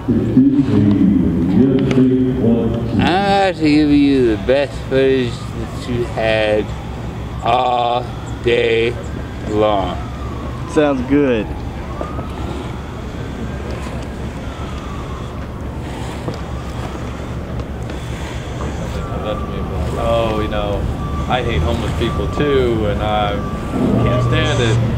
I have to give you the best footage that you had all day long. Sounds good. Oh, you know, I hate homeless people too, and I can't stand it.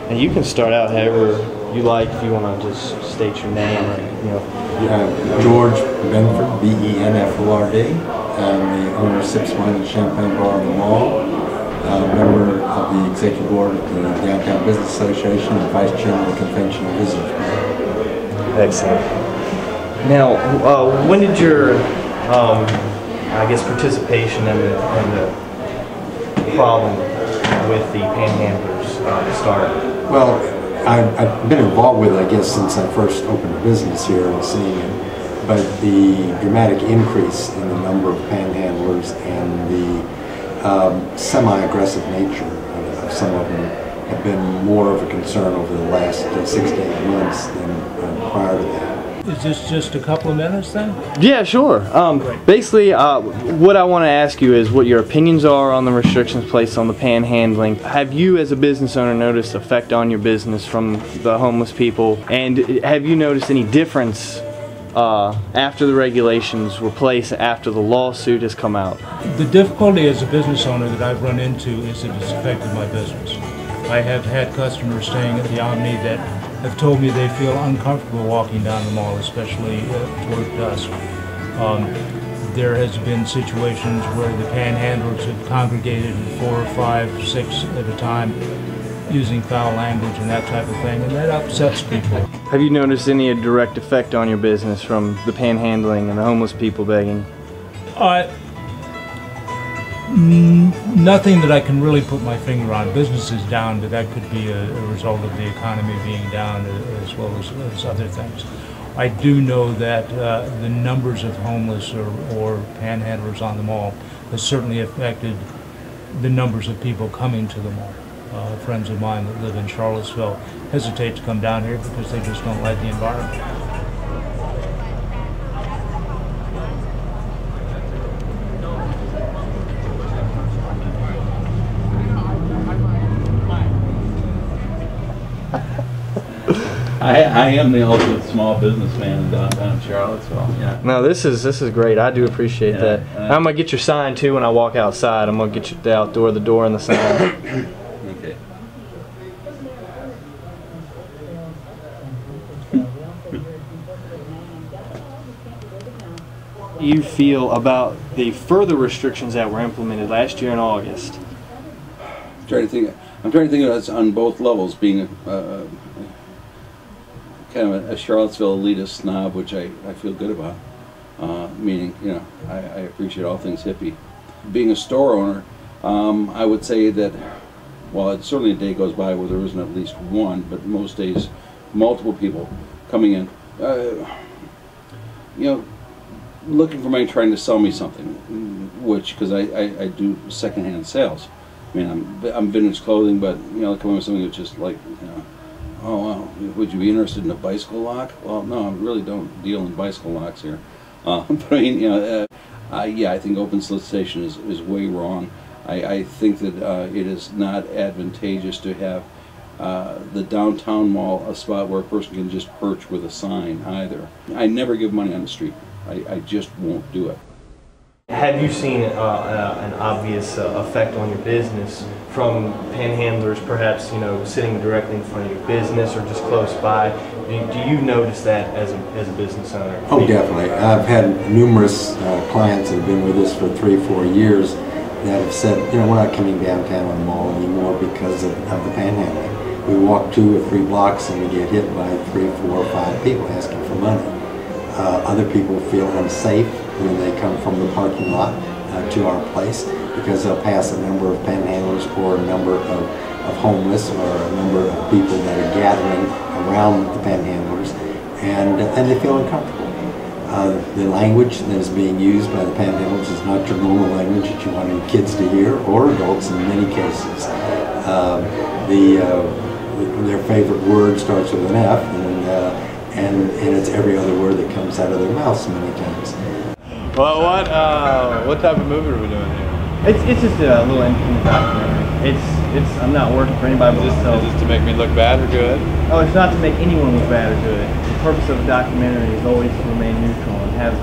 And you can start out however you like. If you want to just state your name, or, you know. Yeah, George Benford, B-E-N-F-O-R-D. I'm the owner of Sips Wine and Champagne Bar on the Mall. Member of the executive board of the Downtown Business Association and vice chairman of the Conventional Visitors Board. Excellent. Now, when did your, I guess, participation in the problem with the panhandlers start? Well, I've been involved with it, I guess, since I first opened a business here and seeing it. But the dramatic increase in the number of panhandlers and the semi-aggressive nature of some of them have been more of a concern over the last 6 to 8 months than prior to that. Is this just a couple of minutes then? Yeah, sure. Basically, what I want to ask you is what your opinions are on the restrictions placed on the panhandling. Have you, as a business owner, noticed effect on your business from the homeless people? And have you noticed any difference after the regulations were placed, after the lawsuit has come out? The difficulty as a business owner that I've run into is that it's affected my business. I have had customers staying at the Omni that have told me they feel uncomfortable walking down the mall, especially toward dusk. There has been situations where the panhandlers have congregated 4 or 5, 6 at a time, using foul language and that type of thing, and that upsets people. Have you noticed any direct effect on your business from the panhandling and the homeless people begging? Nothing that I can really put my finger on. Business is down, but that could be a result of the economy being down as well as other things. I do know that the numbers of homeless or panhandlers on the mall has certainly affected the numbers of people coming to the mall. Friends of mine that live in Charlottesville hesitate to come down here because they just don't like the environment. I am the ultimate small businessman in downtown Charlottesville. Yeah. No, this is great. I do appreciate that. I'm gonna get your sign too when I walk outside. I'm gonna get you the outdoor, the door, and the sign. Okay. You feel about the further restrictions that were implemented last year in August? I'm trying to think of it on both levels, being kind of a Charlottesville elitist snob, which I feel good about. Meaning, you know, I appreciate all things hippie. Being a store owner, I would say that, well, it's certainly a day goes by where there isn't at least one, but most days, multiple people coming in, you know, looking for money, trying to sell me something, which, because I do secondhand sales. I mean, I'm vintage clothing, but, you know, coming with something that's just like, you know, oh, wow, would you be interested in a bicycle lock? Well, no, I really don't deal in bicycle locks here. But I mean, you know, yeah, I think open solicitation is way wrong. I think that it is not advantageous to have the downtown mall a spot where a person can just perch with a sign either. I never give money on the street. I just won't do it. Have you seen an obvious effect on your business from panhandlers, perhaps, you know, sitting directly in front of your business or just close by? Do you notice that as a business owner? Oh, definitely. I've had numerous clients that have been with us for 3 or 4 years that have said, you know, we're not coming downtown on the mall anymore because of the panhandling. We walk 2 or 3 blocks and we get hit by 3, 4, or 5 people asking for money. Other people feel unsafe when they come from the parking lot to our place because they'll pass a number of panhandlers or a number of homeless or a number of people that are gathering around the panhandlers, and they feel uncomfortable. The language that is being used by the panhandlers is not your normal language that you want your kids to hear, or adults in many cases. Their favorite word starts with an F, and it's every other word that comes out of their mouths many times. Well, what type of movie are we doing here? It's just a little independent documentary. I'm not working for anybody but myself. Is this to make me look bad or good? Oh, it's not to make anyone look bad or good. The purpose of a documentary is always to remain neutral and have the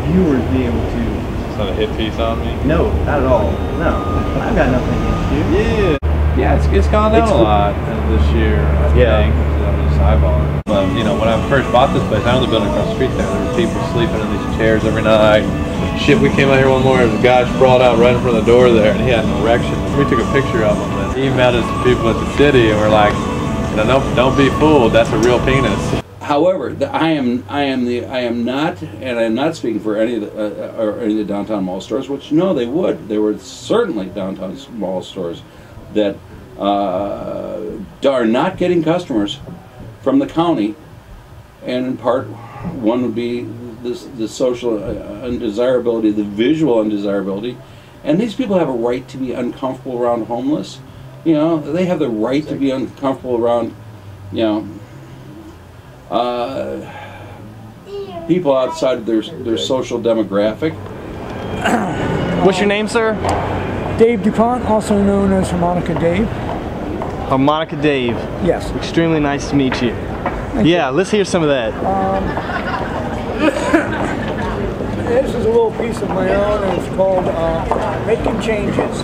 viewers be able to... It's not a hit piece on me? No, not at all. No. I've got nothing against you. Yeah, it's gone down a lot this year, I think. I'm just eyeballing. But, you know, when I first bought this place, I owned the building across the street there. There were people sleeping in these chairs every night. Shit, we came out here one morning, there was a guy sprawled out right in front of the door there, and he had an erection. We took a picture of him and emailed it to people at the city, and we're like, you know, don't be fooled, that's a real penis. However, I am not, and I'm not speaking for any of the downtown mall stores, which no, they would. There were certainly downtown mall stores that are not getting customers from the county, and in part, one would be the social undesirability, the visual undesirability, and these people have a right to be uncomfortable around homeless. You know, they have the right to be uncomfortable around, you know, people outside of their social demographic. What's your name, sir? Dave DuPont, also known as Harmonica Dave. Harmonica Dave. Yes. Extremely nice to meet you. Yeah, let's hear some of that. This is a little piece of my own, and it's called Making Changes.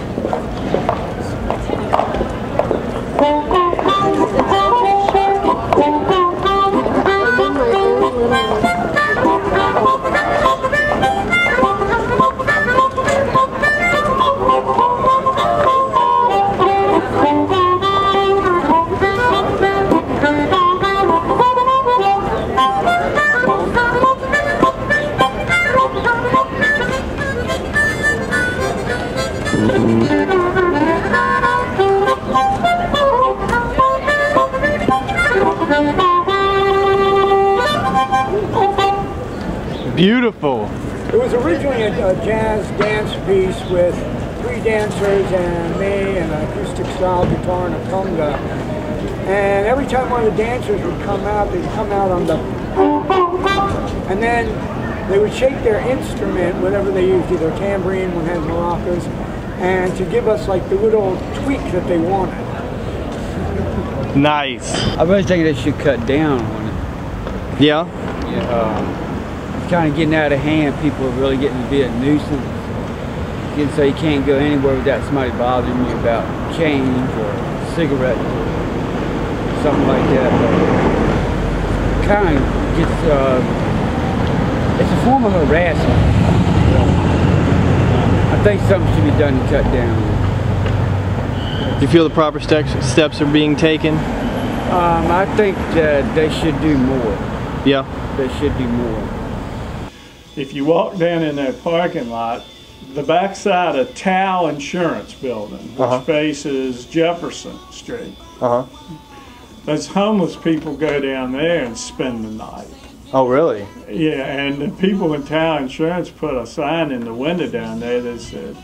Beautiful. It was originally a jazz dance piece with 3 dancers and me and an acoustic style guitar and a conga. And every time one of the dancers would come out, they'd come out on the... And then they would shake their instrument, whatever they used, either tambourine, one had maracas, and to give us like the little tweak that they wanted. Nice. I really think they should cut down on it. Yeah? Yeah. It's kind of getting out of hand. People are really getting to be a nuisance. And so you can't go anywhere without somebody bothering you about change or cigarettes or something like that. But kind of gets, it's a form of harassment. I think something should be done to cut down. Do you feel the proper steps are being taken? I think that they should do more. Yeah. They should do more. If you walk down in that parking lot, the backside of Tao Insurance Building, which faces Jefferson Street, those homeless people go down there and spend the night. Oh, really? Yeah, and the people in Tao Insurance put a sign in the window down there that said,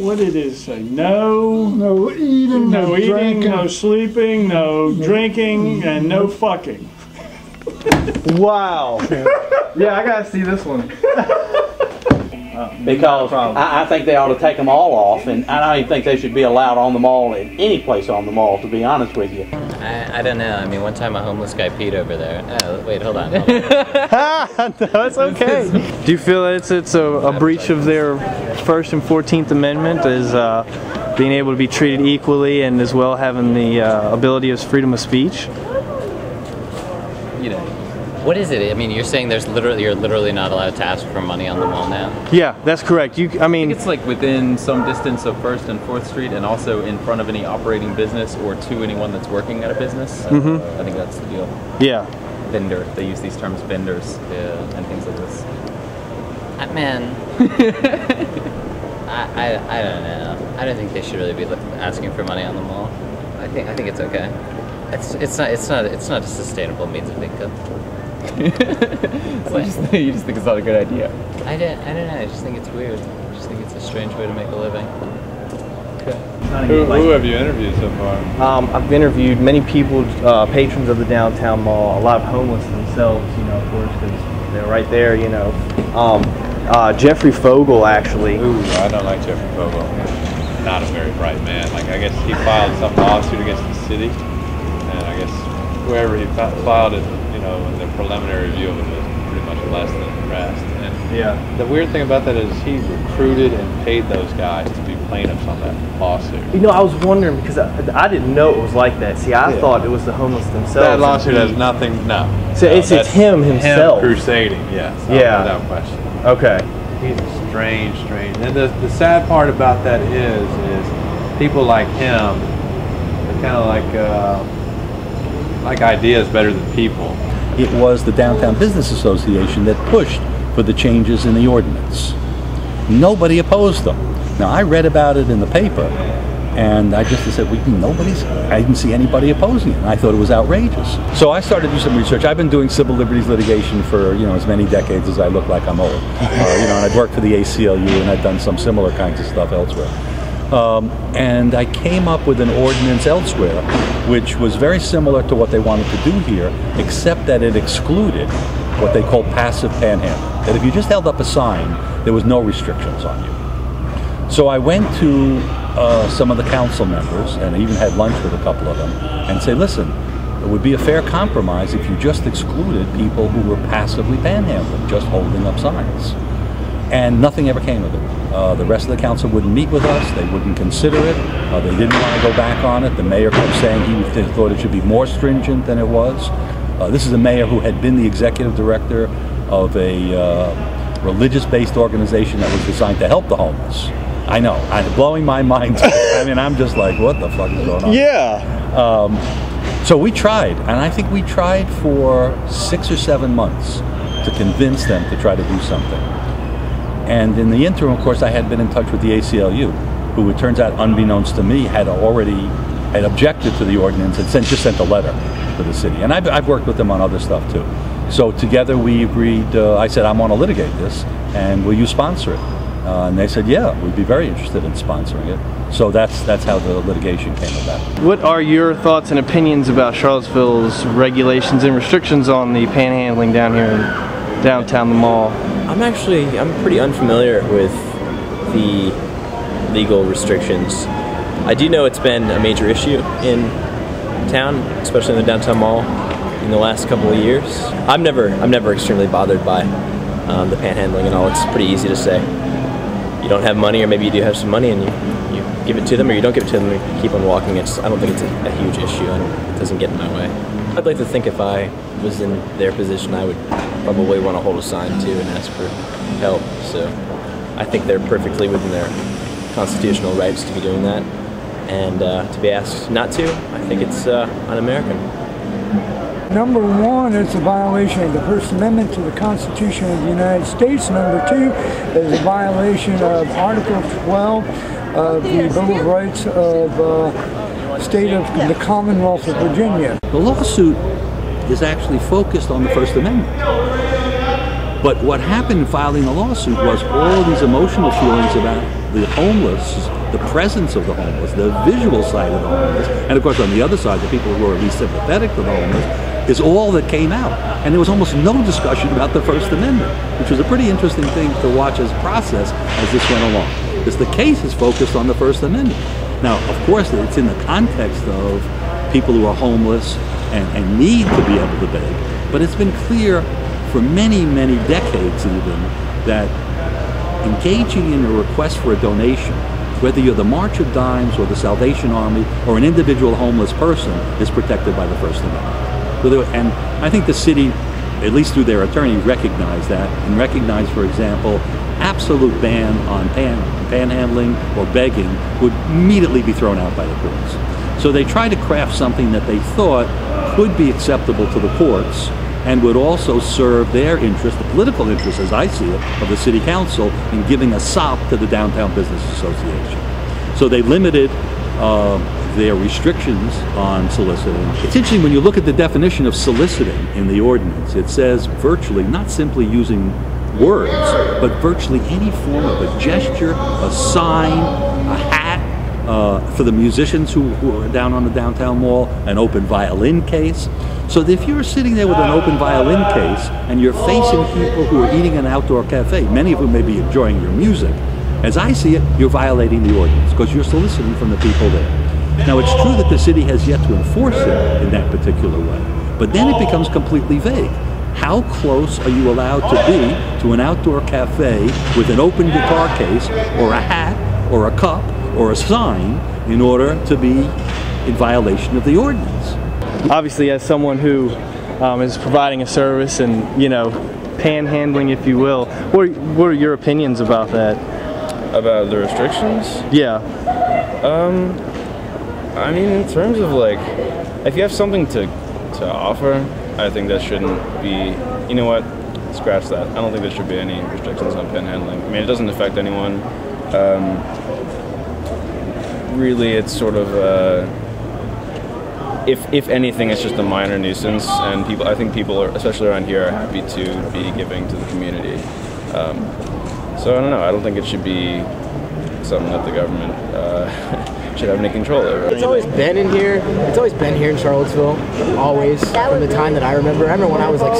what did it say? No eating, no eating, no sleeping, no drinking, and no fucking. Wow. Yeah, I gotta see this one. Because I think they ought to take them all off, and I don't even think they should be allowed on the mall at any place on the mall, to be honest with you. I don't know. I mean, one time a homeless guy peed over there. Oh, wait, hold on. No, it's okay. Do you feel that it's a breach of their First and 14th Amendment as being able to be treated equally and as well having the ability of freedom of speech? You know, what is it? I mean, you're saying you're literally not allowed to ask for money on the mall now? Yeah, that's correct. I think it's like within some distance of 1st and 4th Street, and also in front of any operating business or to anyone that's working at a business. I think that's the deal. Yeah. Vendor. They use these terms, vendors, and things like this. Man, I don't know. I don't think they should really be asking for money on the mall. I think it's okay. It's not a sustainable means of income. So you just think it's not a good idea? I don't know. I just think it's weird. I just think it's a strange way to make a living. Okay. Who have you interviewed so far? I've interviewed many people, patrons of the downtown mall, a lot of homeless themselves, you know, of course, because they're right there, you know. Jeffrey Fogel, actually. Ooh, I don't like Jeffrey Fogel. Not a very bright man. Like, I guess he filed some lawsuit against the city, and I guess whoever he filed it, you know, in the preliminary review of it was pretty much less than the rest. And yeah, the weird thing about that is he recruited and paid those guys to be plaintiffs on that lawsuit. You know, I was wondering because I didn't know it was like that. See, I thought it was the homeless themselves. That lawsuit has nothing. No. So no, it's him himself. Him crusading. Yes. Yeah. Without question. Okay. He's strange. And the sad part about that is people like him are kind of like ideas better than people. It was the Downtown Business Association that pushed for the changes in the ordinance. Nobody opposed them. Now, I read about it in the paper, and I just said, I didn't see anybody opposing it, and I thought it was outrageous. So I started to do some research. I've been doing civil liberties litigation for, you know, as many decades as I look like I'm old. You know, and I'd worked for the ACLU, and I'd done some similar kinds of stuff elsewhere. And I came up with an ordinance elsewhere, which was very similar to what they wanted to do here, except that it excluded what they call passive panhandling. That if you just held up a sign, there was no restrictions on you. So I went to some of the council members, and I even had lunch with a couple of them, and say, listen, it would be a fair compromise if you just excluded people who were passively panhandling, just holding up signs. And nothing ever came of it. The rest of the council wouldn't meet with us. They wouldn't consider it. They didn't want to go back on it. The mayor kept saying he thought it should be more stringent than it was. This is a mayor who had been the executive director of a religious-based organization that was designed to help the homeless. I know, I'm blowing my mind. I mean, I'm just like, what the fuck is going on? Yeah. So we tried, and I think we tried for 6 or 7 months to convince them to try to do something. And in the interim, of course, I had been in touch with the ACLU, who it turns out, unbeknownst to me, had objected to the ordinance and just sent a letter to the city. And I've worked with them on other stuff too. So together we agreed, I said, I want to litigate this, and will you sponsor it? And they said, yeah, we'd be very interested in sponsoring it. So that's how the litigation came about. What are your thoughts and opinions about Charlottesville's regulations and restrictions on the panhandling down here in downtown the mall? I'm pretty unfamiliar with the legal restrictions. I do know it's been a major issue in town, especially in the downtown mall, in the last couple of years. I'm never extremely bothered by the panhandling and all. It's pretty easy to say you don't have money, or maybe you do have some money, and you give it to them, or you don't give it to them, and you keep on walking. I don't think it's a huge issue. It doesn't get in my way. I'd like to think if I was in their position, I would probably want to hold a sign too and ask for help. So I think they're perfectly within their constitutional rights to be doing that, and to be asked not to, I think it's un-American. Number one, it's a violation of the First Amendment to the Constitution of the United States. Number two, is a violation of Article 12 of the Bill of Rights of the State of the Commonwealth of Virginia. The lawsuit is actually focused on the First Amendment. But what happened in filing the lawsuit was all these emotional feelings about the homeless, the presence of the homeless, the visual side of the homeless, and of course on the other side, the people who are at least sympathetic to the homeless, is all that came out. And there was almost no discussion about the First Amendment, which was a pretty interesting thing to watch as a process as this went along. Because the case is focused on the First Amendment. Now, of course, it's in the context of people who are homeless and need to be able to beg, but it's been clear for many, many decades even that engaging in a request for a donation, whether you're the March of Dimes or the Salvation Army or an individual homeless person, is protected by the First Amendment. And I think the city, at least through their attorney, recognized that, and recognized, for example, absolute ban on panhandling or begging would immediately be thrown out by the courts. So they tried to craft something that they thought could be acceptable to the courts and would also serve their interest, the political interest, as I see it, of the city council in giving a sop to the Downtown Business Association. So they limited their restrictions on soliciting. It's interesting when you look at the definition of soliciting in the ordinance. It says virtually, not simply using words, but virtually any form of a gesture, a sign, a hat, for the musicians who are down on the downtown mall, an open violin case. So if you're sitting there with an open violin case and you're facing people who are eating in an outdoor cafe, many of whom may be enjoying your music, as I see it, you're violating the ordinance because you're soliciting from the people there. Now, it's true that the city has yet to enforce it in that particular way, but then it becomes completely vague. How close are you allowed to be to an outdoor cafe with an open guitar case or a hat or a cup or a sign in order to be in violation of the ordinance? Obviously, as someone who is providing a service and, you know, panhandling, if you will, what are your opinions about that? About the restrictions? Yeah. I mean, in terms of like, if you have something to offer, I think that shouldn't be, you know what, scratch that. I don't think there should be any restrictions on panhandling. I mean, it doesn't affect anyone. Really, it's sort of, if anything, it's just a minor nuisance, and I think people, especially around here, are happy to be giving to the community. So I don't know, I don't think it should be something that the government should have any control over. It's always been in here. It's always been here in Charlottesville, always, from the time that I remember. I remember when I was like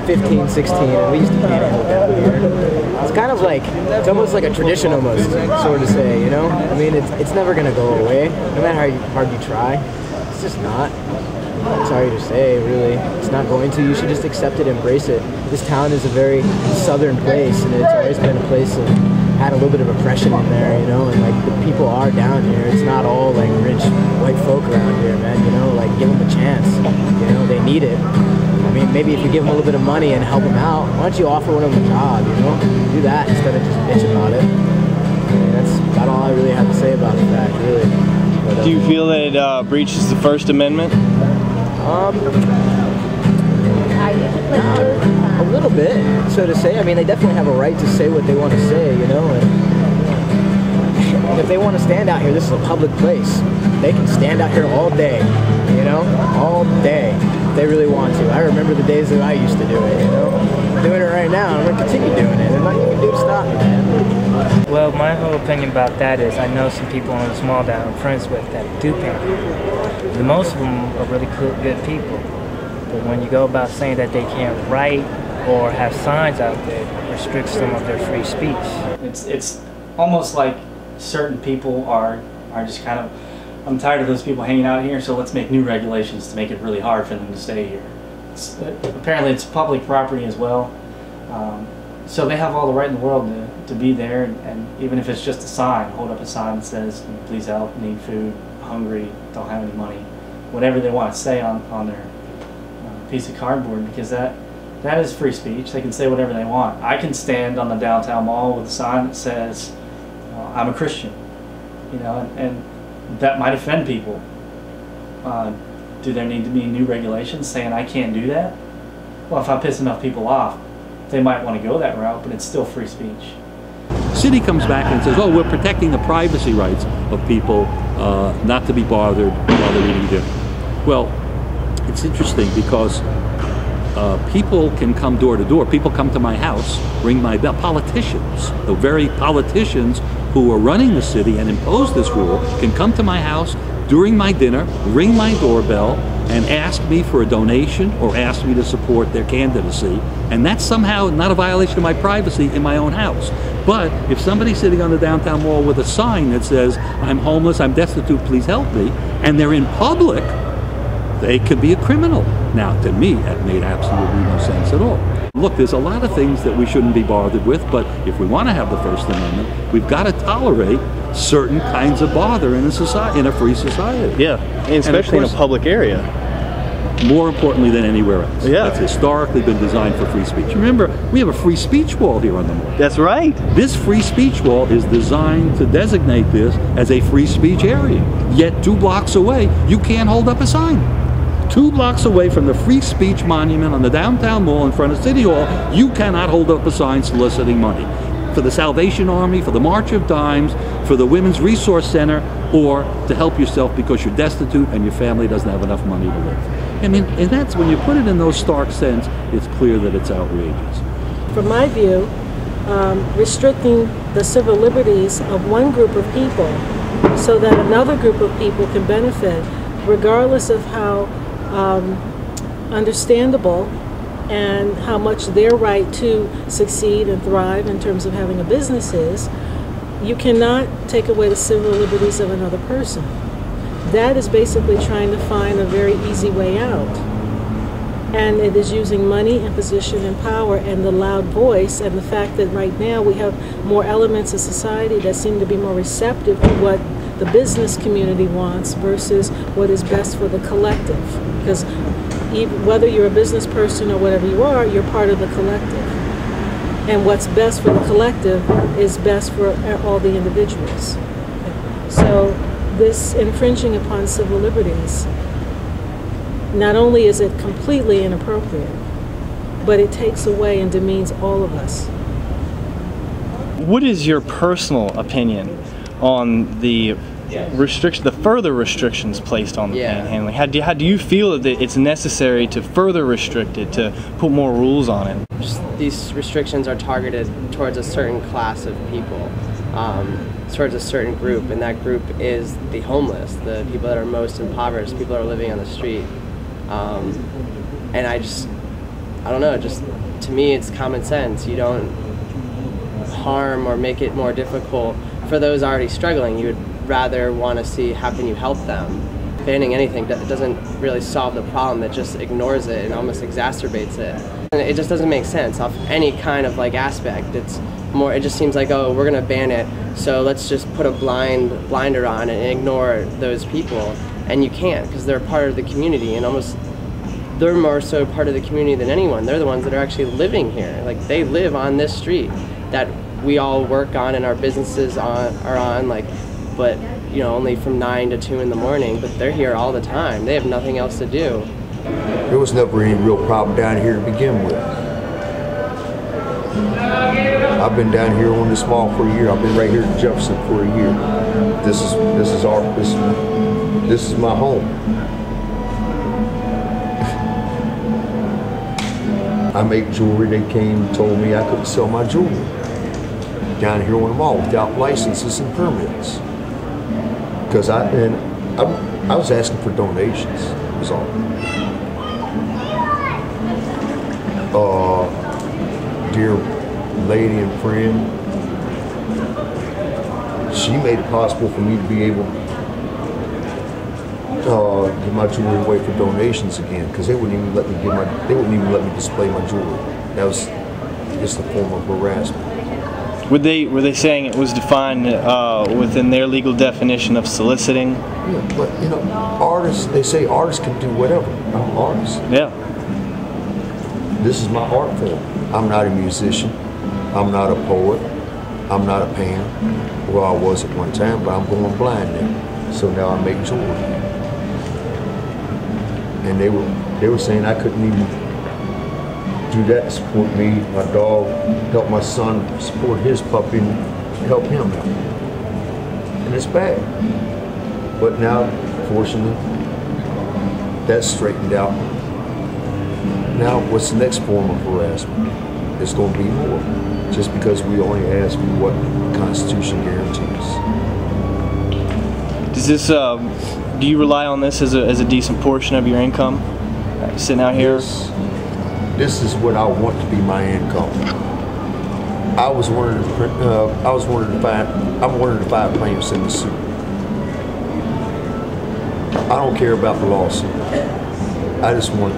15, 16, and we used to panhandle down here. It's kind of like, it's almost like a tradition almost, sort of say, you know? I mean, it's never going to go away, no matter how hard you try. It's just not. Sorry to say, really. It's not going to. You should just accept it, embrace it. This town is a very southern place, and it's always been a place that had a little bit of oppression in there, you know, and like the people are down here. It's not all like rich white folk around here, man, you know, like give them a chance. You know, they need it. I mean, maybe if you give them a little bit of money and help them out, why don't you offer one of them a job, you know? Do that instead of just bitch about it. I mean, that's about all I really have to say about the fact, really. But, do you feel that it breaches the First Amendment? A little bit, so to say. I mean, they definitely have a right to say what they want to say, you know, and if they want to stand out here, this is a public place. They can stand out here all day, you know, all day, if they really want to. I remember the days that I used to do it, you know. I'm doing it right now, I'm going to continue doing it. There's nothing you can do to stop me, man. Well, my whole opinion about that is I know some people in the small that I'm friends with that do panhandle. The most of them are really cool, good people. But when you go about saying that they can't write or have signs out there, it restricts some of their free speech. It's almost like certain people are just kind of, I'm tired of those people hanging out here, so let's make new regulations to make it really hard for them to stay here. Apparently it's public property as well, so they have all the right in the world to be there, and even if it's just a sign, hold up a sign that says, please help, need food, hungry, don't have any money, whatever they want to say on their piece of cardboard, because that is free speech. They can say whatever they want. I can stand on the downtown mall with a sign that says, I'm a Christian, you know, and that might offend people. Do there need to be new regulations saying I can't do that? Well, if I piss enough people off, they might want to go that route, but it's still free speech. City comes back and says, oh, we're protecting the privacy rights of people not to be bothered while they're eating dinner. Well, it's interesting because people can come door to door. People come to my house, ring my bell. Politicians, the very politicians who are running the city and impose this rule, can come to my house during my dinner, ring my doorbell, and ask me for a donation or ask me to support their candidacy, and that's somehow not a violation of my privacy in my own house. But if somebody's sitting on the downtown mall with a sign that says, I'm homeless, I'm destitute, please help me, and they're in public, they could be a criminal. Now, to me, that made absolutely no sense at all. Look, there's a lot of things that we shouldn't be bothered with, but if we want to have the First Amendment, we've got to tolerate certain kinds of bother in a society, in a free society. Yeah, and especially in a public area. More importantly than anywhere else. Yeah. That's historically been designed for free speech. Remember, we have a free speech wall here on the mall. That's right. This free speech wall is designed to designate this as a free speech area. Yet 2 blocks away, you can't hold up a sign. 2 blocks away from the free speech monument on the downtown mall in front of City Hall, you cannot hold up a sign soliciting money. For the Salvation Army, for the March of Dimes, for the Women's Resource Center, or to help yourself because you're destitute and your family doesn't have enough money to live. I mean, and that's when you put it in those stark sense, it's clear that it's outrageous. From my view, restricting the civil liberties of one group of people so that another group of people can benefit, regardless of how understandable and how much their right to succeed and thrive in terms of having a business is, you cannot take away the civil liberties of another person. That is basically trying to find a very easy way out. And it is using money and position and power and the loud voice and the fact that right now we have more elements of society that seem to be more receptive to what the business community wants versus what is best for the collective. Because whether you're a business person or whatever you are, you're part of the collective. And what's best for the collective is best for all the individuals. So this infringing upon civil liberties, not only is it completely inappropriate, but it takes away and demeans all of us. What is your personal opinion on the further restrictions placed on the panhandling? How do you feel that it's necessary to further restrict it, to put more rules on it? These restrictions are targeted towards a certain class of people, towards a certain group, and that group is the homeless, the people that are most impoverished, people that are living on the street. And I don't know, just to me it's common sense. You don't harm or make it more difficult for those already struggling. You would rather want to see how can you help them. Banning anything doesn't really solve the problem, it just ignores it and almost exacerbates it. And it just doesn't make sense off any kind of like aspect. It just seems like, oh, we're gonna ban it, so let's just put a blinder on and ignore those people. And you can't, because they're part of the community, and they're more so part of the community than anyone. They're the ones that are actually living here. Like, they live on this street that we all work on and our businesses are on, like, but you know, only from 9 to 2 in the morning, but they're here all the time. They have nothing else to do. There was never any real problem down here to begin with. I've been down here on this mall for a year. I've been right here in Jefferson for a year. This is my home. I make jewelry. They came and told me I couldn't sell my jewelry down here on the mall without licenses and permits. Because I was asking for donations, was all. Dear lady and friend, she made it possible for me to be able to give my jewelry away for donations again, because they wouldn't even let me they wouldn't even let me display my jewelry. That was just a form of harassment. Were they saying it was defined within their legal definition of soliciting? Yeah, but you know, artists, they say artists can do whatever. I'm an artist. Yeah. This is my art form. I'm not a musician. I'm not a poet. I'm not a painter. Well, I was at one time, but I'm going blind now. So now I make jewelry. And they were saying I couldn't even do that to support me, my dog, help my son support his puppy and help him out. And it's bad. But now, fortunately, that's straightened out. Now, what's the next form of harassment? It's going to be more, just because we only ask for what the Constitution guarantees. Does this do you rely on this as a decent portion of your income? Sitting out here? This is what I want to be my income. I'm one of the 5 plaintiffs in the suit. I don't care about the lawsuit. I just want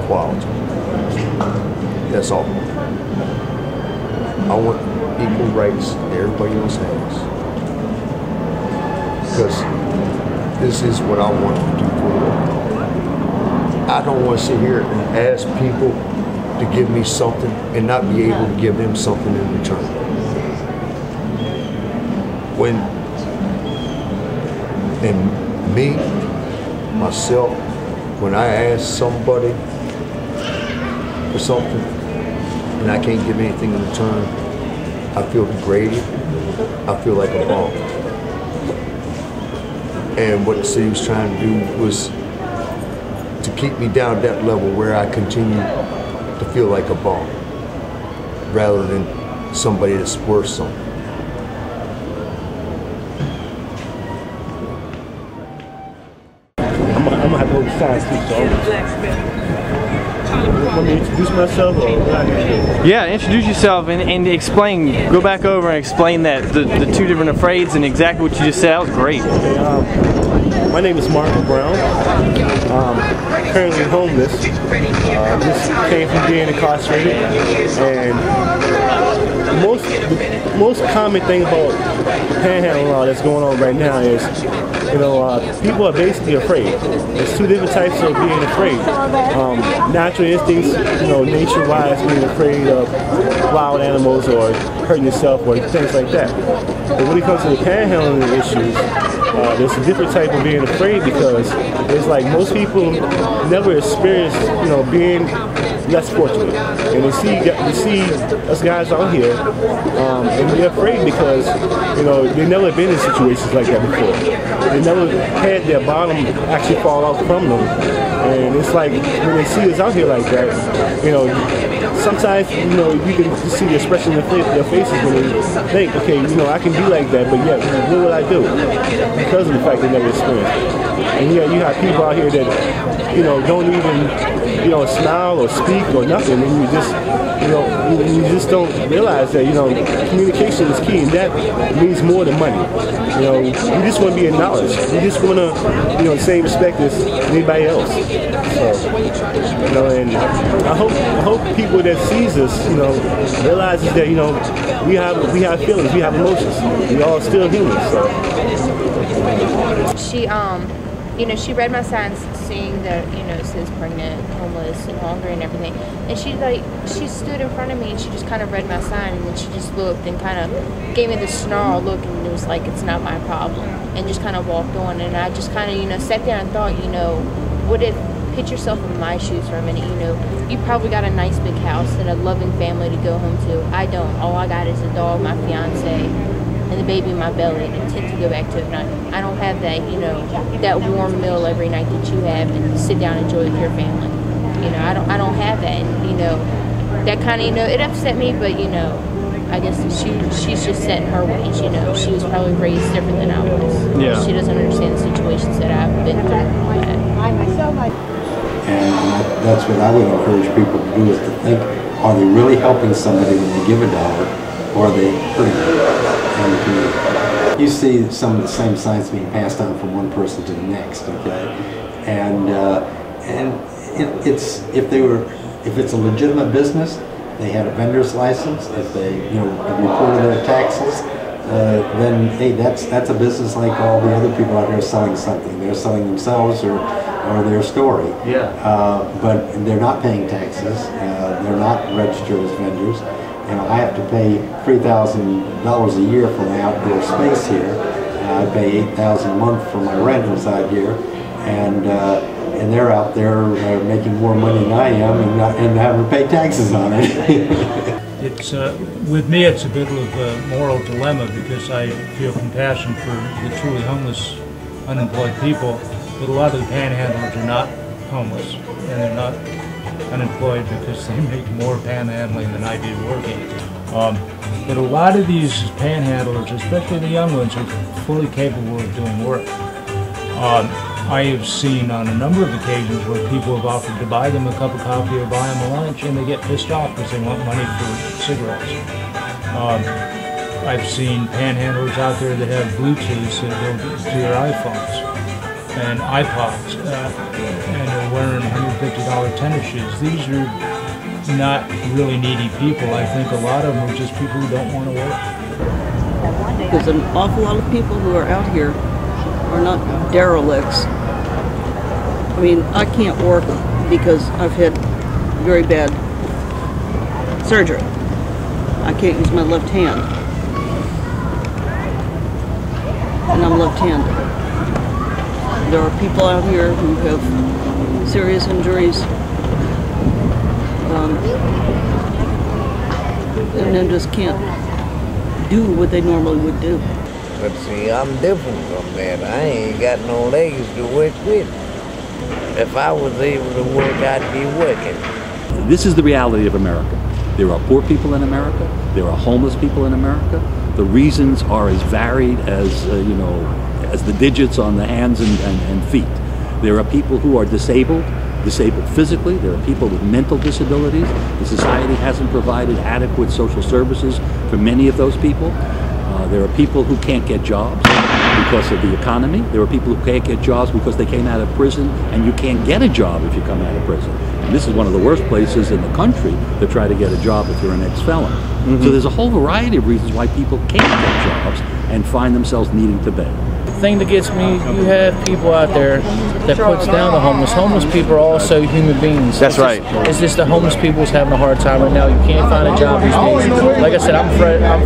equality. That's all. I want equal rights that everybody else has. Because this is what I want to do for them. I don't want to sit here and ask people to give me something and not be able to give them something in return. Myself, when I ask somebody for something and I can't give anything in return, I feel degraded. I feel like a bum. And what the city was trying to do was to keep me down that level where I continue to feel like a bum rather than somebody that's worth something. I'm gonna have to hold the signs too, so let me introduce myself, or what I need to do? Yeah, introduce yourself and explain, go back over and explain that, the 2 different afraids and exactly what you just said. That was great. Okay, my name is Mark Brown. Currently homeless. Just came from being incarcerated, and the most common thing about the panhandling law that's going on right now is, people are basically afraid. There's 2 different types of being afraid. Natural instincts, nature-wise, being afraid of wild animals or hurting yourself or things like that. But when it comes to the panhandling issues, there's a different type of being afraid, because it's like most people never experience, being less fortunate. And they see us guys out here, and they're afraid because, they've never been in situations like that before. They never had their bottom actually fall off from them. And it's like, when they see us out here like that, sometimes, you can just see the expression in their faces when they think, okay, I can be like that, but yet, what would I do? Because of the fact they never experienced it. And you have people out here that, don't even, smile or speak or nothing, and you just don't realize that, communication is key, and that means more than money. You just want to be acknowledged. You just want to, the same respect as anybody else. So, and I hope people that sees us, realizes that, we have feelings, we have emotions. We all still human. So. She read my signs, seeing that, it says pregnant, homeless, and hungry and everything. And she stood in front of me and she just kind of read my sign, and then she just looked and kind of gave me this snarl look, and it was like, it's not my problem, and just kind of walked on. And I just kind of, sat there and thought, what if, put yourself in my shoes for a minute, you probably got a nice big house and a loving family to go home to. I don't. All I got is a dog, my fiance, and the baby in my belly, and a tent to go back to at night. I don't have that, that warm meal every night that you have and sit down and enjoy with your family. I don't have that. And, that kind of, it upset me, but, I guess she's just set in her ways, She was probably raised different than I was. Yeah. She doesn't understand the situations that I've been through. And that's what I would encourage people to do, is to think, are they really helping somebody when they give $1, or are they hurting them? You see some of the same signs being passed on from one person to the next, okay? And it's if it's a legitimate business, they had a vendor's license, if they reported their taxes, then hey, that's a business like all the other people out there selling something. They're selling themselves or their story. Yeah. But they're not paying taxes. They're not registered as vendors. I have to pay $3,000 a year for my outdoor space here. I pay $8,000 a month for my rent inside here, and they're out there making more money than I am, and having to pay taxes on it. It's with me, it's a bit of a moral dilemma, because I feel compassion for the truly homeless, unemployed people, but a lot of the panhandlers are not homeless, and they're not unemployed because they make more panhandling than I do working. But a lot of these panhandlers, especially the young ones, are fully capable of doing work. I have seen on a number of occasions where people have offered to buy them a cup of coffee or buy them a lunch, and they get pissed off because they want money for cigarettes. I've seen panhandlers out there that have Bluetooths that go to their iPhones and iPods, and they're wearing $150 tennis shoes. These are not really needy people. I think a lot of them are just people who don't want to work. There's an awful lot of people who are out here are not derelicts. I mean, I can't work because I've had very bad surgery. I can't use my left hand. And I'm left-handed. There are people out here who have serious injuries and then just can't do what they normally would do. But see, I'm different from that. I ain't got no legs to work with. If I was able to work, I'd be working. This is the reality of America. There are poor people in America. There are homeless people in America. The reasons are as varied as, as the digits on the hands and feet. There are people who are disabled physically. There are people with mental disabilities. The society hasn't provided adequate social services for many of those people. There are people who can't get jobs because of the economy. There are people who can't get jobs because they came out of prison, and you can't get a job if you come out of prison. And this is one of the worst places in the country to try to get a job if you're an ex-felon. So there's a whole variety of reasons why people can't get jobs and find themselves needing to beg. The thing that gets me, you have people out there that puts down the homeless. Homeless people are also human beings. That's right. It's just the homeless people is having a hard time right now. You can't find a job these days. Like I said, I'm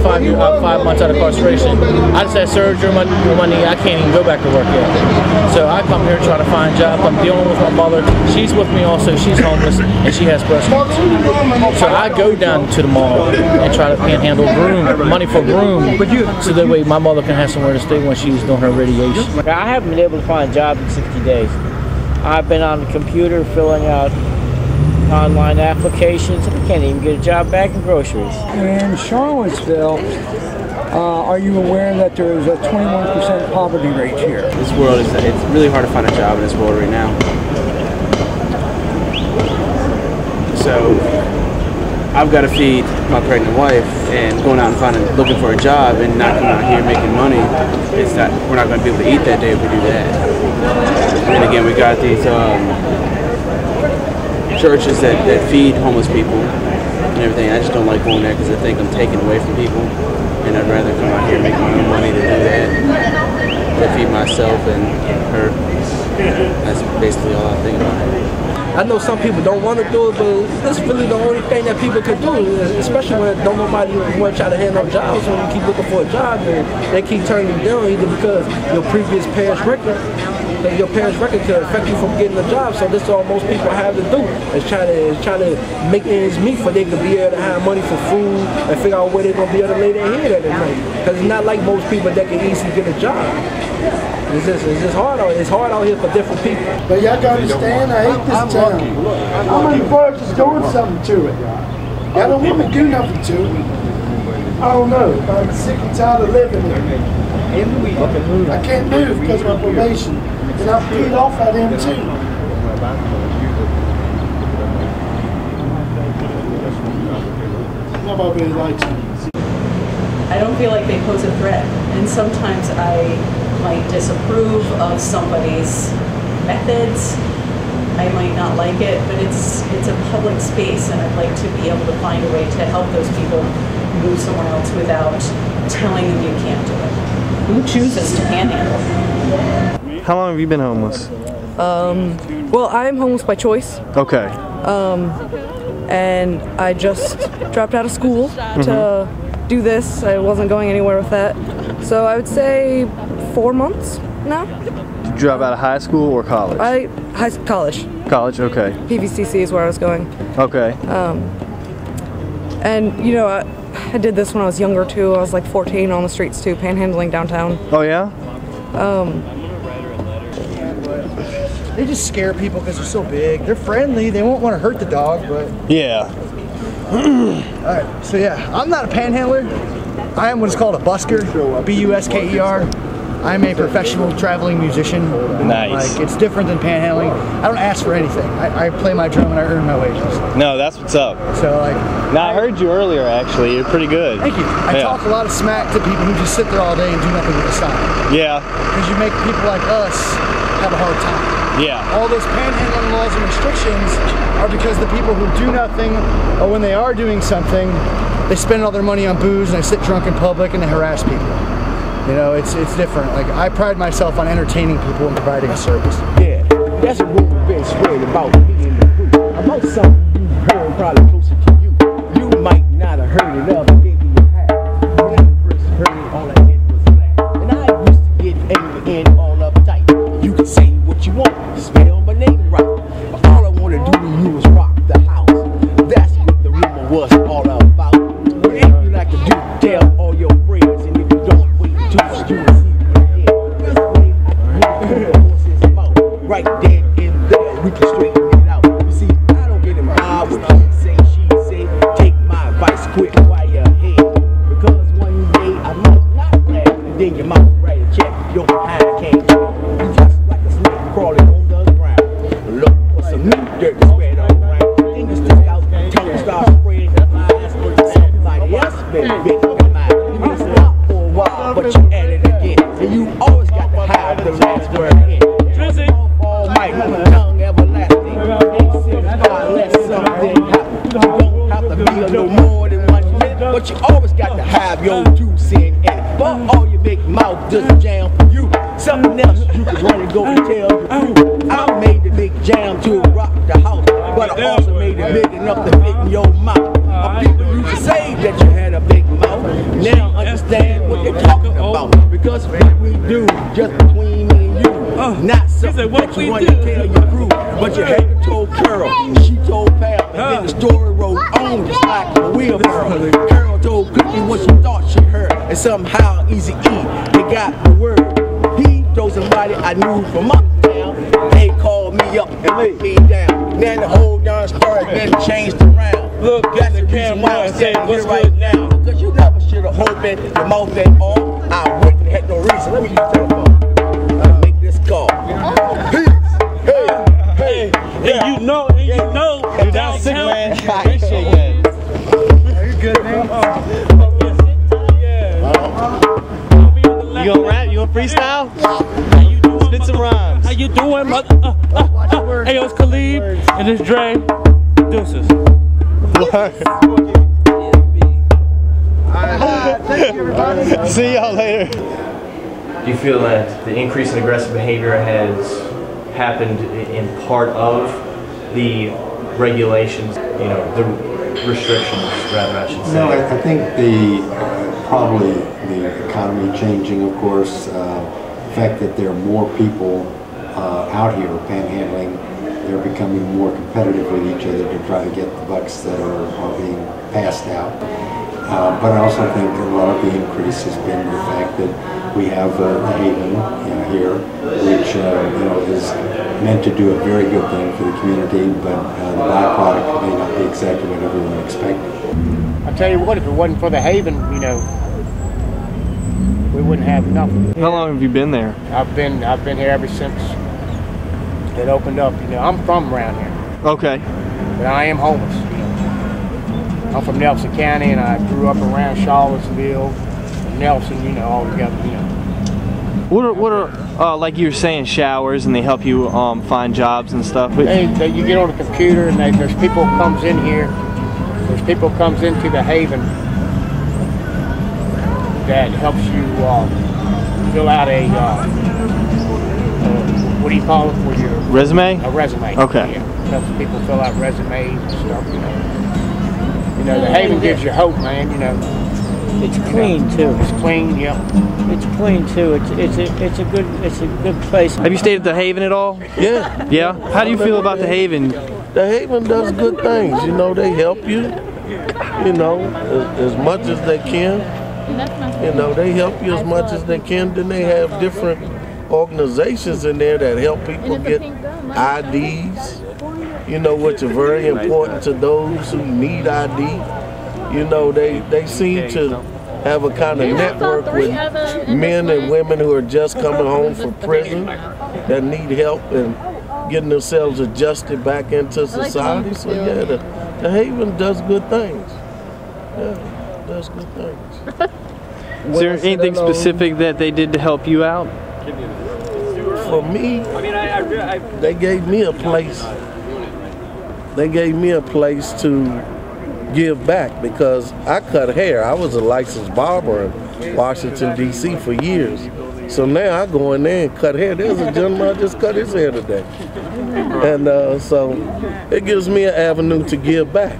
5 months out of incarceration. I just had surgery on my knee. I can't even go back to work yet. So I come here trying to find a job. I'm dealing with my mother. She's with me also. She's homeless and she has breast cancer. So I go down to the mall and try to panhandle money for room, so that way my mother can have somewhere to stay when she's doing her radiation. I haven't been able to find a job in 60 days. I've been on the computer filling out online applications. I can't even get a job back in groceries. In Charlottesville, are you aware that there is a 21% poverty rate here? This world it's really hard to find a job in this world right now. So I've got to feed my pregnant wife, and going out and looking for a job and not coming out here making money, it's that we're not going to be able to eat that day if we do that. And again, we got these churches that feed homeless people and everything. I just don't like going there because I think I'm taking away from people, and I'd rather come out here and make my own money to do that, to feed myself and her. That's basically all I think about it. I know some people don't want to do it, but that's really the only thing that people could do, especially when don't nobody want to try to hand out jobs. When you keep looking for a job, and they keep turning you down either because your previous past record could affect you from getting a job. So this is all most people have to do, is try to make ends meet for they could be able to have money for food and figure out where they're going to be able to lay their head at night. Because it's not like most people that can easily get a job. It's just hard out. It's hard out here for different people. But y'all gotta understand, I hate this town. How many folks is doing something to it? Y'all don't want me to do nothing to it. I don't know. I'm sick and tired of living here. I can't move because of my probation. And I'm peed off at him too. Nobody likes me. I don't feel like they pose a threat, and sometimes I might disapprove of somebody's methods. I might not like it, but it's a public space, and I'd like to be able to find a way to help those people move somewhere else without telling them you can't do it. Who chooses to panhandle? How long have you been homeless? Well, I'm homeless by choice. Okay. And I just dropped out of school to do this. I wasn't going anywhere with that. So I would say 4 months now. Did you drop out of high school or college? College. College, okay. PVCC is where I was going. Okay. And you know, I did this when I was younger too. I was like 14 on the streets too, panhandling downtown. Oh yeah? They just scare people because they're so big. They're friendly. They won't want to hurt the dog, but... Yeah. Alright, so yeah, I'm not a panhandler. I am what's called a busker, B-U-S-K-E-R. I'm a professional traveling musician. Nice. Like, it's different than panhandling. I don't ask for anything. I play my drum and I earn my wages. No, that's what's up. So like. Now I heard you earlier. Actually, you're pretty good. Thank you. I talk a lot of smack to people who just sit there all day and do nothing with the sign. Yeah. Because you make people like us have a hard time. Yeah. All those panhandling laws and restrictions are because the people who do nothing, or when they are doing something, they spend all their money on booze and they sit drunk in public and they harass people. You know, it's different. Like, I pride myself on entertaining people and providing a service. Yeah, that's a rumor been spread about me in the group. About something you heard probably closer to you. You might not have heard it of, maybe you have. When I first heard it, all I did was laugh. And I used to get angry and all uptight. You can say what you want, spell my name right. But all I want to do to you is rock the house. That's what the rumor was all about. Whatever you like to do, tell all your friends. And if you don't wait until you see me again, this way I can hear the horse's mouth. Right there and there, we can straighten it out. You see, I don't get involved with he say, she say. Take my advice quick while you're ahead. Because one day I might not laugh, and then you might write a check. Your behind can't go. You just like a snake crawling on the ground. Look for some new dirt to spread all around. Then you stick out, tongue start spreading the lies. Somebody else been bitten in my. You been stopped for a while, but you at it again. And you always got to hide the last word in. Almighty, tongue everlasting. Ain't satisfied unless something happens. You don't have to be a little more than 1 minute, but you always got to have your 2 cents in it. But all your big mouth doesn't jam for you. Something else you can run and go and tell your crew. I made the big jam to rock the house, but I also made it big enough to fit in your mouth. People used to say that you had a big mouth. Now understand what they're talking about. Because what we do just between me and you. Not something that you want to tell your crew. But you had to told Carol, she told Pal, and then the story rolled on just like a wheelbarrow. Carol told Cookie what she thought she heard, and somehow Easy E, they got the word. He told somebody I knew from uptown. They called me up and laid me down. Now the whole darn story been changed around. Look, that's the reason why I'm standing here right now. Because you never should have opened your mouth at all. I wouldn't have had no reason. Let me use the telephone. I'll make this call. Peace. Hey. And you know, You're down sick, man. Appreciate that. You're good, man. You gonna rap? You gonna freestyle? Spit some rhymes. How you doing, mother? Hey, yo, it's Khalid, and it's Dre. Deuces. Thank you, everybody. See y'all later. Do you feel that the increase in aggressive behavior has happened in part of the regulations, you know, the restrictions, rather, I should say? No, I think probably the economy changing, of course, the fact that there are more people out here panhandling, they're becoming more competitive with each other to try to get the bucks that are being passed out. But I also think a lot of the increase has been the fact that we have a haven here, which is meant to do a very good thing for the community, but the byproduct may not be exactly what everyone expected. I tell you what, if it wasn't for the haven, we wouldn't have nothing. How long have you been there? I've been here ever since it opened up. I'm from around here. Okay. But I am homeless. I'm from Nelson County, and I grew up around Charlottesville, Nelson, all together, What are like you were saying, showers, and they help you find jobs and stuff? You get on the computer, and there's people comes in here. There's people comes into the haven that helps you fill out a what do you call it for your resume? A resume. Okay. Yeah. Helps people fill out resumes and stuff. The haven gives you hope, man. It's clean too. It's clean, yeah. It's clean too. It's a good place. Have you stayed at the Haven at all? Yeah. Yeah. How do you feel about the Haven? The Haven does good things. They help you. As much as they can. They help you as much as they can. Then they have different organizations in there that help people get IDs. Which are very important to those who need ID. They seem to have a kind of network with men and women who are just coming home from prison that need help and getting themselves adjusted back into society. So yeah, the Haven does good things. Yeah, does good things. Is there anything specific that they did to help you out? For me, they gave me a place. They gave me a place to give back because I cut hair. I was a licensed barber in Washington, D.C. for years. So now I go in there and cut hair. There's a gentleman I just cut his hair today. And so it gives me an avenue to give back.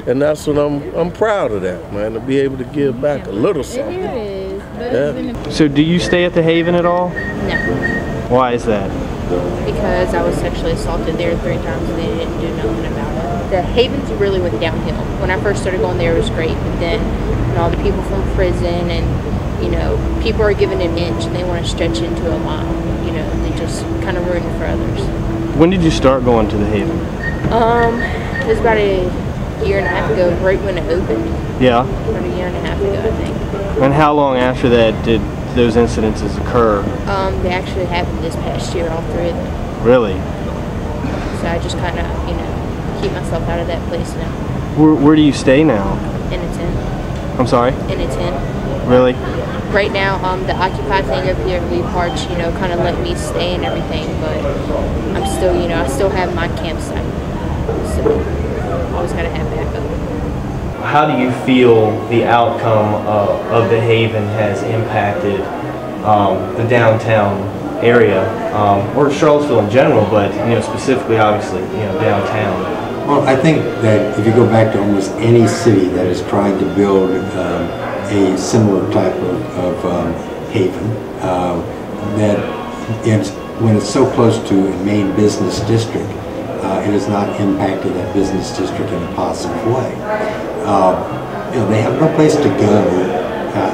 And that's what I'm proud of that, man, to be able to give back a little something. Yeah. So do you stay at the Haven at all? No. Why is that? Because I was sexually assaulted there 3 times and they didn't do nothing about it. The Havens really went downhill. When I first started going there, it was great, but then all the people from prison and, people are given an inch and they want to stretch it into a mile. They just kind of ruin it for others. When did you start going to the Haven? It was about a year and a half ago, right when it opened. Yeah. About a year and a half ago, I think. And how long after that did those incidences occur? They actually happened this past year, all 3 of them. Really? So I just kind of, keep myself out of that place now. Where do you stay now? In a tent. I'm sorry? In a tent. Really? Right now, the Occupy thing up there at Lee Park, kind of let me stay and everything, but I'm still, I still have my campsite. So always got to have backup. How do you feel the outcome of the Haven has impacted the downtown area, or Charlottesville in general, but specifically, obviously, downtown? Well, I think that if you go back to almost any city that is trying to build a similar type of haven, that when it's so close to a main business district, it has not impacted that business district in a positive way. They have no place to go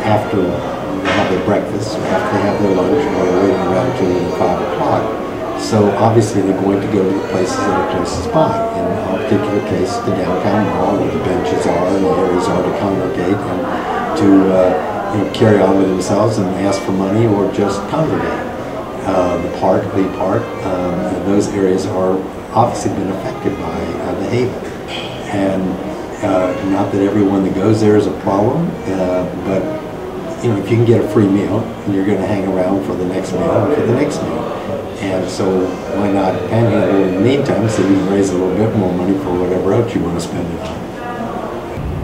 after they have their breakfast, or after they have their lunch, or they're waiting around until 5 o'clock. So obviously they're going to go to the places that are closest by. In our particular case, the downtown mall, where the benches are and the areas are to congregate and to carry on with themselves and ask for money or just congregate. The park, Lee Park, those areas are obviously been affected by the Haven. And not that everyone that goes there is a problem, but if you can get a free meal, you're going to hang around for the next meal and for the next meal. And so why not panhandle in the meantime so you can raise a little bit more money for whatever else you want to spend it on.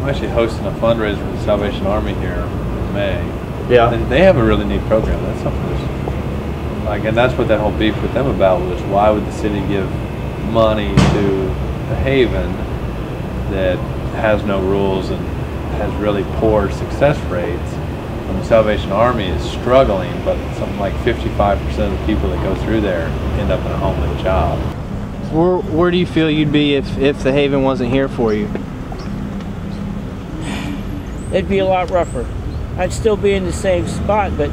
I'm actually hosting a fundraiser for the Salvation Army here in May. Yeah. And they have a really neat program. That's something and that's what that whole beef with them about was, why would the city give money to the Haven that has no rules and has really poor success rates? And the Salvation Army is struggling, but something like 55% of the people that go through there end up in a homeless job. Where do you feel you'd be if the Haven wasn't here for you? It'd be a lot rougher. I'd still be in the same spot, but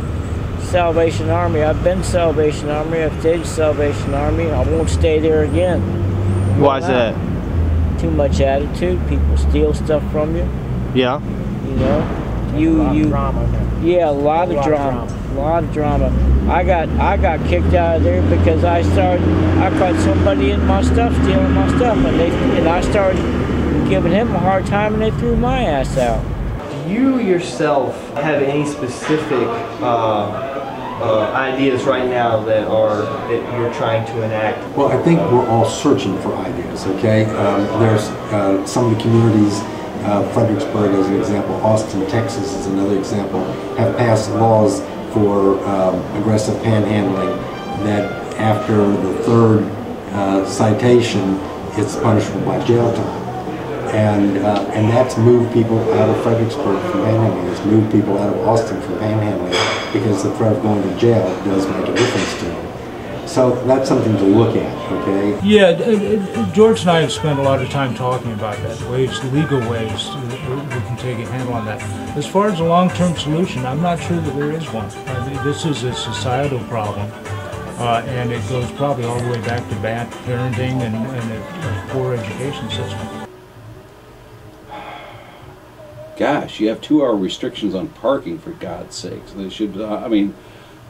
Salvation Army, I've been Salvation Army, I've stayed Salvation Army, I won't stay there again. Why is that? Too much attitude, people steal stuff from you. Yeah. Yeah, a lot of drama. I got kicked out of there because I caught somebody in my stuff, stealing my stuff, and I started giving him a hard time, and they threw my ass out. Do you yourself have any specific ideas right now that you're trying to enact? Well, I think we're all searching for ideas, okay? There's some of the communities, Fredericksburg as an example, Austin, Texas is another example, have passed laws for aggressive panhandling that after the 3rd citation, it's punishable by jail time. And that's moved people out of Fredericksburg from panhandling. It's moved people out of Austin from panhandling because the threat of going to jail does make a difference to them. So that's something to look at, okay? Yeah, George and I have spent a lot of time talking about that, legal ways we can take a handle on that. As far as a long-term solution, I'm not sure that there is one. I mean, this is a societal problem, and it goes probably all the way back to bad parenting and a poor education system. gosh, you have 2-hour restrictions on parking, for God's sakes. They should, I mean,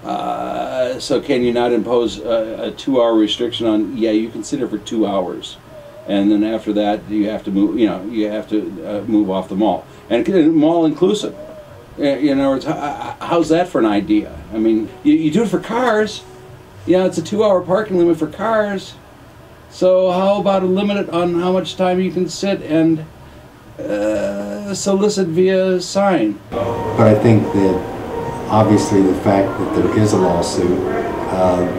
so can you not impose a 2-hour restriction on, yeah, you can sit here for 2 hours. And then after that, you have to move, you know, you have to move off the mall. And mall inclusive. In other words, how's that for an idea? I mean, you do it for cars. You know, it's a 2-hour parking limit for cars. So how about a limit on how much time you can sit and solicit via sign? But I think that obviously the fact that there is a lawsuit,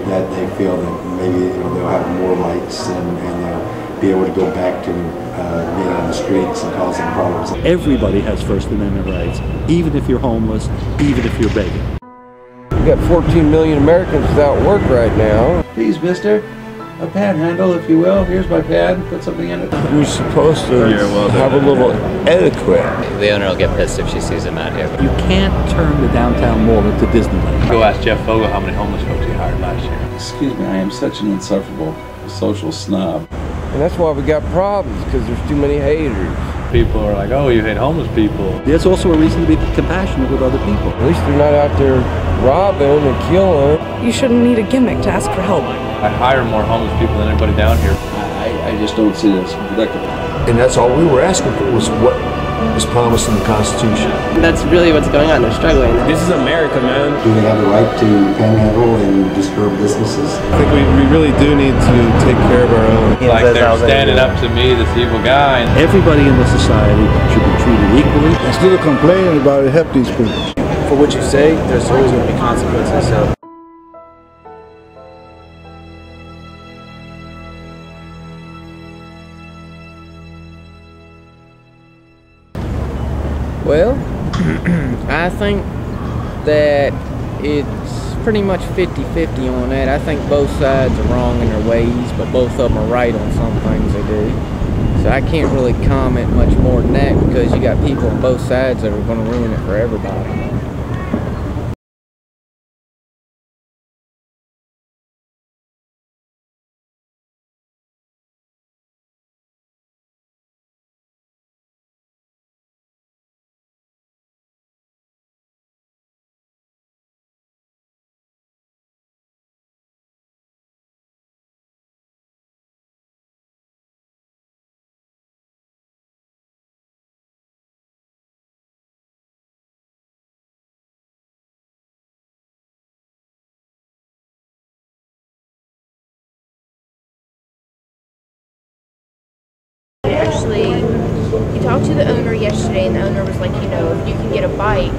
that they feel that maybe, you know, they'll have more rights and they'll be able to go back to being on the streets and causing problems. Everybody has First Amendment rights, even if you're homeless, even if you're begging. We've got 14 million Americans without work right now. Please, mister, a panhandle, if you will. Here's my pad. Put something in it. We're supposed to have a little etiquette. The owner will get pissed if she sees him out here. You can't turn the downtown mall into Disneyland. Go ask Jeff Fogel how many homeless folks he hired last year. Excuse me, I am such an insufferable social snob. And that's why we got problems, because there's too many haters. People are like, oh, you hate homeless people. There's also a reason to be compassionate with other people. At least they're not out there robbing and killing. You shouldn't need a gimmick to ask for help. I hire more homeless people than anybody down here. I just don't see this productive. And that's all we were asking for, was what was promised in the Constitution. That's really what's going on. They're struggling. This is America, man. Do they have the right to panhandle and disturb businesses? I think we really do need to take care of our own. Like they're standing up to me, this evil guy. Everybody in the society should be treated equally. Instead of complaining about it, help these people. For what you say, there's always going to be consequences. So. Well, I think that it's pretty much 50-50 on that. I think both sides are wrong in their ways, but both of them are right on some things they do. So I can't really comment much more than that, because you got people on both sides that are going to ruin it for everybody. Actually, he talked to the owner yesterday, and the owner was like, you know, if you can get a bike,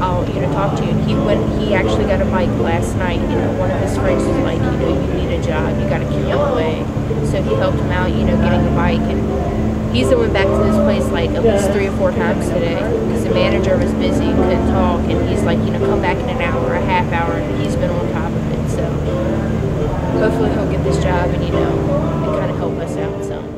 I'll, you know, talk to you. And he actually got a bike last night. You know, one of his friends was like, you know, you need a job, you got to keep away. So he helped him out, you know, getting a bike. And he's went back to this place like at least 3 or 4 times today, because the manager was busy, couldn't talk, and he's like, you know, come back in an hour, a half hour, and he's been on top of it. So hopefully he'll get this job and, you know, and kind of help us out some.